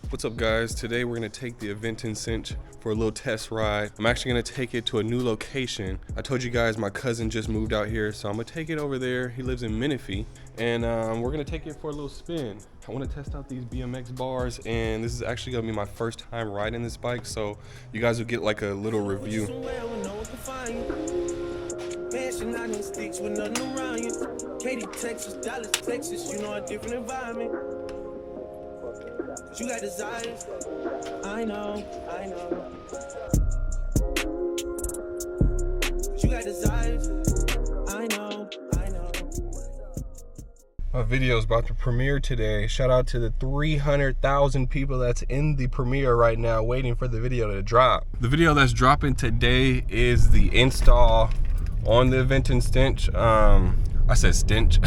What's up guys? Today we're gonna take the Aventon Sinch for a little test ride. I'm actually gonna take it to a new location. I told you guys my cousin just moved out here, so I'm gonna take it over there. He lives in Menifee, and we're gonna take it for a little spin. I wanna test out these BMX bars, and this is actually gonna be my first time riding this bike, so you guys will get like a little review. Sticks with nothing around you. Katy, Texas, Dallas, Texas, you know a different environment. You got desires, I know. You got desires, I know. My video is about to premiere today. Shout out to the 300,000 people that's in the premiere right now waiting for the video to drop. The video that's dropping today is the install on the Aventon Sinch. I said stench.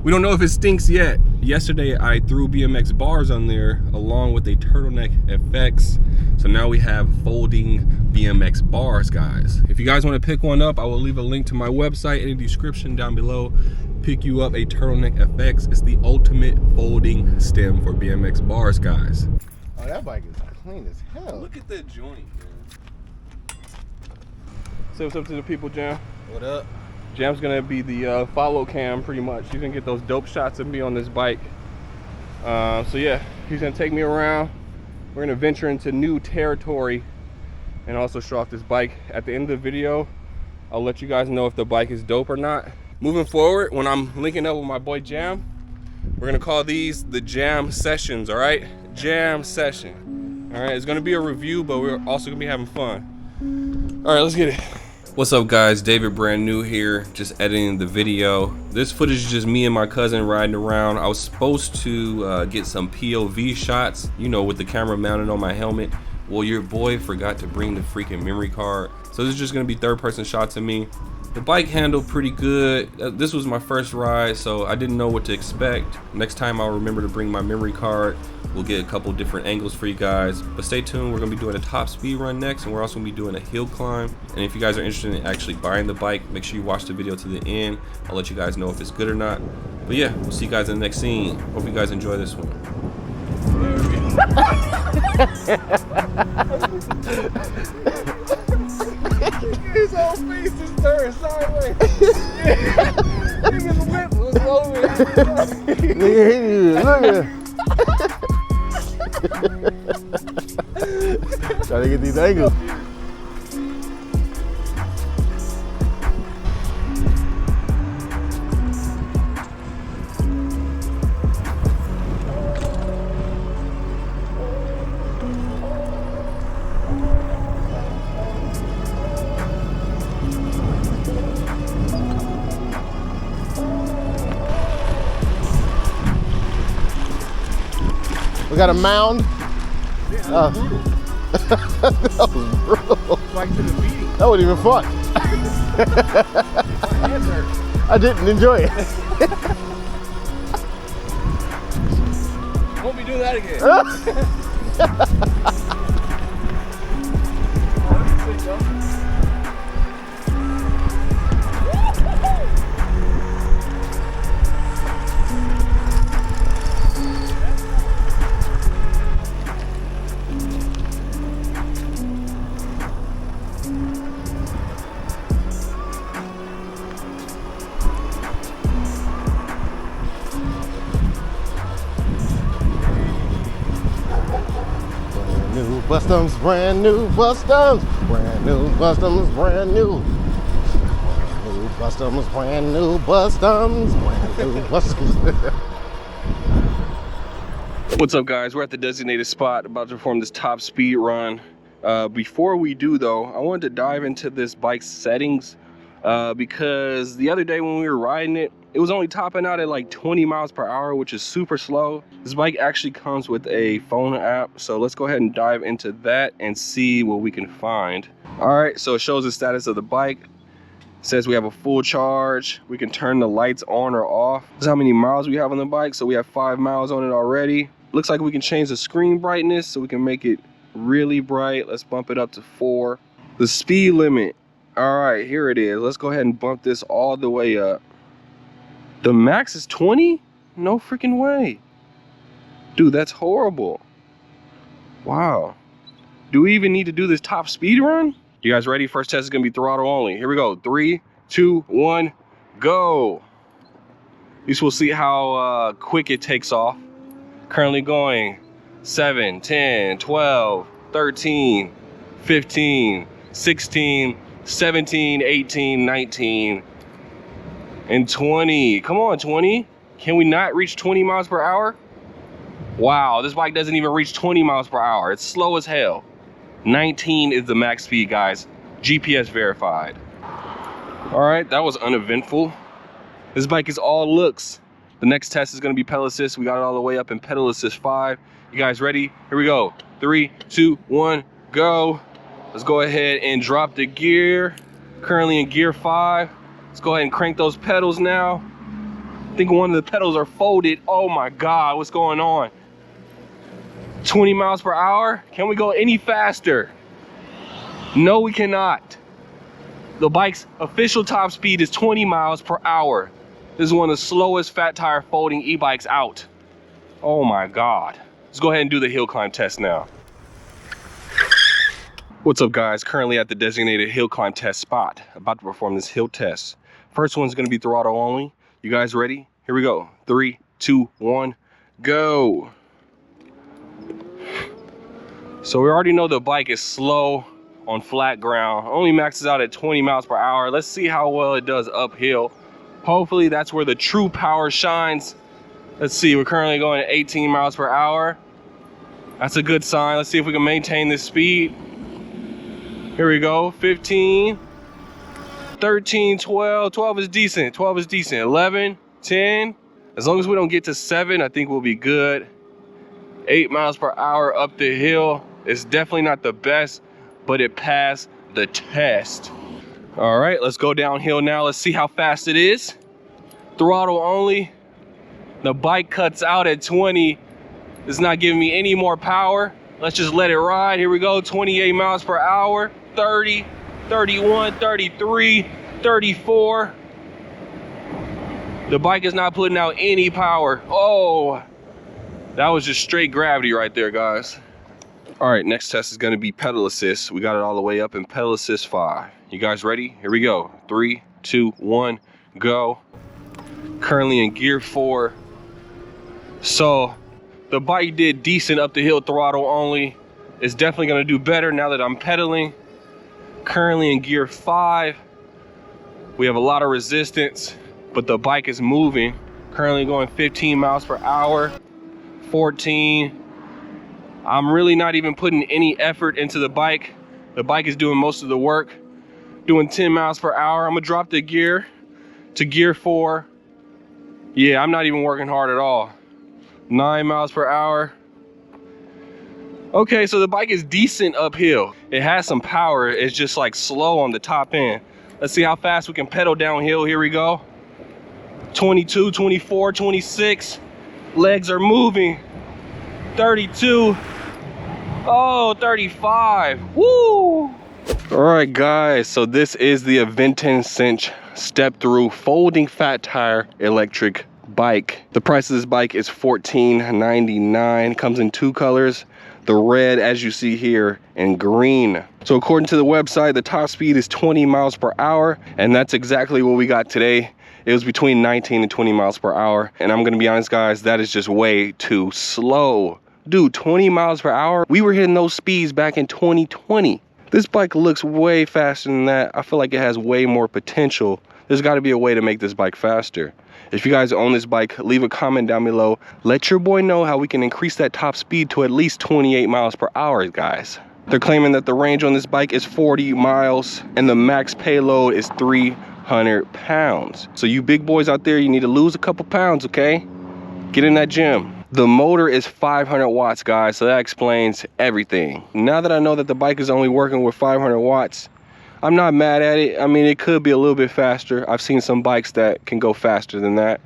We don't know if it stinks yet. Yesterday I threw BMX bars on there along with a turtleneck FX. So now we have folding BMX bars, guys. If you guys want to pick one up, I will leave a link to my website in the description down below. Pick you up a turtleneck FX. It's the ultimate folding stem for BMX bars, guys. Oh, that bike is clean as hell. Look at that joint, man. Say what's up to the people, Jam. What up? Jam's gonna be the follow cam pretty much. He's gonna get those dope shots of me on this bike. So yeah, he's gonna take me around. We're gonna venture into new territory and also show off this bike. At the end of the video, I'll let you guys know if the bike is dope or not. Moving forward, when I'm linking up with my boy Jam, we're gonna call these the Jam Sessions, all right? Jam Session. All right, it's gonna be a review, but we're also gonna be having fun. All right, let's get it. What's up guys, David brand new here, just editing the video. This footage is just me and my cousin riding around. I was supposed to get some POV shots, you know, with the camera mounted on my helmet. Well, your boy forgot to bring the freaking memory card. So this is just gonna be third person shots of me. The bike handled pretty good. This was my first ride, so I didn't know what to expect. Next time I'll remember to bring my memory card. We'll get a couple different angles for you guys, but stay tuned. We're gonna be doing a top speed run next, and we're also gonna be doing a hill climb. And if you guys are interested in actually buying the bike, make sure you watch the video to the end. I'll let you guys know if it's good or not. But yeah, we'll see you guys in the next scene. Hope you guys enjoy this one. His whole face is turned sideways. Nigga's lip was over. Look at him. Trying to get these angles. We got a mound. That was brutal. Right to the beating. That wasn't even fun. I didn't enjoy it. Won't be doing that again. Bustoms, brand new Bustoms, brand new Bustoms, brand new. New Bustoms, brand new Bustoms, brand new Bustoms. What's up guys, we're at the designated spot about to perform this top speed run. Before we do though, I wanted to dive into this bike's settings because the other day when we were riding it, it was only topping out at like 20 miles per hour, which is super slow. This bike actually comes with a phone app, so let's go ahead and dive into that and see what we can find. All right, so it shows the status of the bike. It says we have a full charge. We can turn the lights on or off. This is how many miles we have on the bike. So we have 5 miles on it already. Looks like we can change the screen brightness so we can make it really bright. Let's bump it up to 4. The speed limit. All right, here it is. Let's go ahead and bump this all the way up. The max is 20? No freaking way. Dude, that's horrible. Wow. Do we even need to do this top speed run? You guys ready? First test is gonna be throttle only. Here we go. 3, 2, 1, go. At least we'll see how quick it takes off. Currently going 7, 10, 12, 13, 15, 16, 17, 18, 19, and 20. Come on, 20. Can we not reach 20 miles per hour? Wow, this bike doesn't even reach 20 miles per hour. It's slow as hell. 19 is the max speed, guys. GPS verified. All right, that was uneventful. This bike is all looks. The next test is gonna be pedal assist. We got it all the way up in pedal assist 5. You guys ready? Here we go. 3, 2, 1, go. Let's go ahead and drop the gear. Currently in gear 5. Let's go ahead and crank those pedals now. I think one of the pedals are folded. Oh my God, what's going on? 20 miles per hour? Can we go any faster? No, we cannot. The bike's official top speed is 20 miles per hour. This is one of the slowest fat tire folding e-bikes out. Oh my God. Let's go ahead and do the hill climb test now. What's up, guys? Currently at the designated hill climb test spot. About to perform this hill test. First one's gonna be throttle only. You guys ready? Here we go. 3, 2, 1, go. So we already know the bike is slow on flat ground. Only maxes out at 20 miles per hour. Let's see how well it does uphill. Hopefully that's where the true power shines. Let's see, we're currently going at 18 miles per hour. That's a good sign. Let's see if we can maintain this speed. Here we go, 15, 13, 12. 12 is decent, 12 is decent. 11, 10. As long as we don't get to 7, I think we'll be good. 8 miles per hour up the hill. It's definitely not the best, but it passed the test. All right, let's go downhill now. Let's see how fast it is. Throttle only. The bike cuts out at 20. It's not giving me any more power. Let's just let it ride. Here we go, 28 miles per hour, 30, 31, 33, 34. The bike is not putting out any power. Oh, that was just straight gravity right there, guys. All right, next test is gonna be pedal assist. We got it all the way up in pedal assist 5. You guys ready? Here we go. 3, 2, 1, go. Currently in gear 4. So the bike did decent up the hill throttle only. It's definitely gonna do better now that I'm pedaling. Currently in gear 5. We have a lot of resistance, but the bike is moving. Currently going 15 miles per hour, 14. I'm really not even putting any effort into the bike. The bike is doing most of the work. Doing 10 miles per hour. I'm gonna drop the gear to gear 4. Yeah, I'm not even working hard at all. 9 miles per hour. Okay, so the bike is decent uphill. It has some power. It's just like slow on the top end. Let's see how fast we can pedal downhill. Here we go. 22, 24, 26. Legs are moving. 32. Oh, 35. Woo! All right, guys, so this is the Aventon Sinch step through folding fat tire electric bike. The price of this bike is $14.99. Comes in 2 colors, the red, as you see here, and green. So according to the website, the top speed is 20 miles per hour, and that's exactly what we got today. It was between 19 and 20 miles per hour. And I'm gonna be honest, guys, that is just way too slow. Dude, 20 miles per hour? We were hitting those speeds back in 2020. This bike looks way faster than that. I feel like it has way more potential. There's gotta be a way to make this bike faster. If you guys own this bike, leave a comment down below. Let your boy know how we can increase that top speed to at least 28 miles per hour, guys. They're claiming that the range on this bike is 40 miles and the max payload is 300 pounds. So you big boys out there, you need to lose a couple pounds, okay? Get in that gym. The motor is 500 watts, guys, so that explains everything. Now that I know that the bike is only working with 500 watts, I'm not mad at it. I mean, it could be a little bit faster. I've seen some bikes that can go faster than that,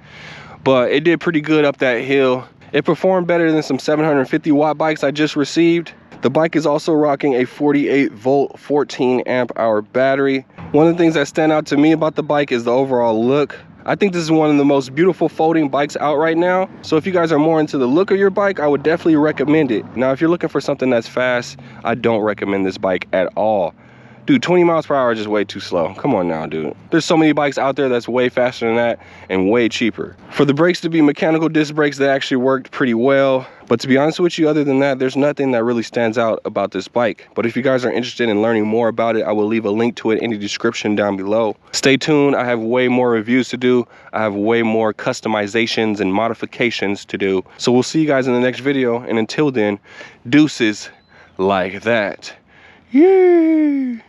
but it did pretty good up that hill. It performed better than some 750 watt bikes I just received. The bike is also rocking a 48 volt, 14 amp hour battery. One of the things that stand out to me about the bike is the overall look. I think this is one of the most beautiful folding bikes out right now. So if you guys are more into the look of your bike, I would definitely recommend it. Now, if you're looking for something that's fast, I don't recommend this bike at all. Dude, 20 miles per hour is just way too slow. Come on now, dude. There's so many bikes out there that's way faster than that and way cheaper. For the brakes to be mechanical disc brakes, they actually worked pretty well. But to be honest with you, other than that, there's nothing that really stands out about this bike. But if you guys are interested in learning more about it, I will leave a link to it in the description down below. Stay tuned. I have way more reviews to do. I have way more customizations and modifications to do. So we'll see you guys in the next video. And until then, deuces like that. Yay!